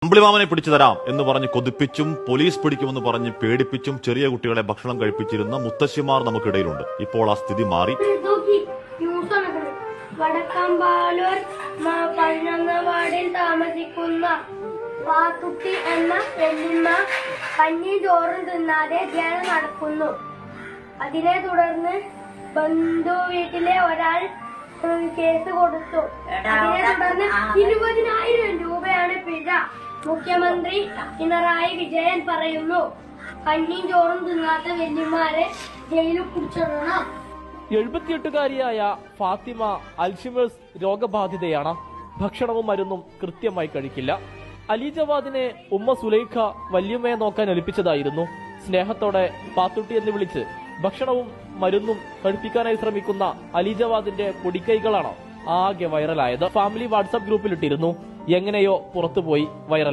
അമ്പിളിമാമനെ പിടിച്ചു തരാം എന്ന് പറഞ്ഞ് കൊതിപ്പിച്ചും പോലീസ് പിടിക്കുമെന്ന് പറഞ്ഞ് പേടിപ്പിച്ചും ചെറിയ കുട്ടികളെ ഭക്ഷണം കഴിപ്പിച്ചിരുന്ന മുത്തശ്ശിമാർ നമുക്കിടയിലുണ്ട്. ഇപ്പോൾ ആ സ്ഥിതി മാറി. വടക്കമ്പാലൂർ 11 വാർഡിൽ താമസിക്കുന്ന പാത്തുട്ടി എന്ന വെല്ലിമ്മ കഞ്ഞി ചോറും തിന്നാതെ ധ്യാനം നടക്കുന്നു. അതിനെ തുടർന്ന് ബന്ധു വീട്ടിലെ ഒരാൾ കേസ് കൊടുത്തു. അതിനെ തുടർന്ന് 20,000 രൂപയാണ് പിഴ. മുഖ്യമന്ത്രി പിണറായി വിജയൻ പറയുന്നു, കഞ്ഞിയും ചോറും തിന്നാത്ത വെല്ലിമാരെ ജയിലിൽ കുടിച്ചിടണം. 78-കാരിയായ ഫാത്തിമ അൽഷിമേഴ്സ് രോഗബാധിതയാണ്. ഭക്ഷണവും മരുന്നും കൃത്യമായി കഴിക്കില്ല. അലി ജവാദിനെ ഉമ്മ സുലൈഖ വല്യമ്മയെ നോക്കാൻ ഏൽപ്പിച്ചതായിരുന്നു. സ്നേഹത്തോടെ പാത്തുട്ടി എന്ന് വിളിച്ച് ഭക്ഷണവും മരുന്നും കഴിപ്പിക്കാനായി ശ്രമിക്കുന്ന അലി ജവാദിന്റെ പൊടിക്കൈകളാണ് ആകെ വൈറലായത്. Family WhatsApp ഗ്രൂപ്പിലിട്ടിരുന്നു. എങ്ങനെയോ പുറത്തുപോയി വൈറൽ.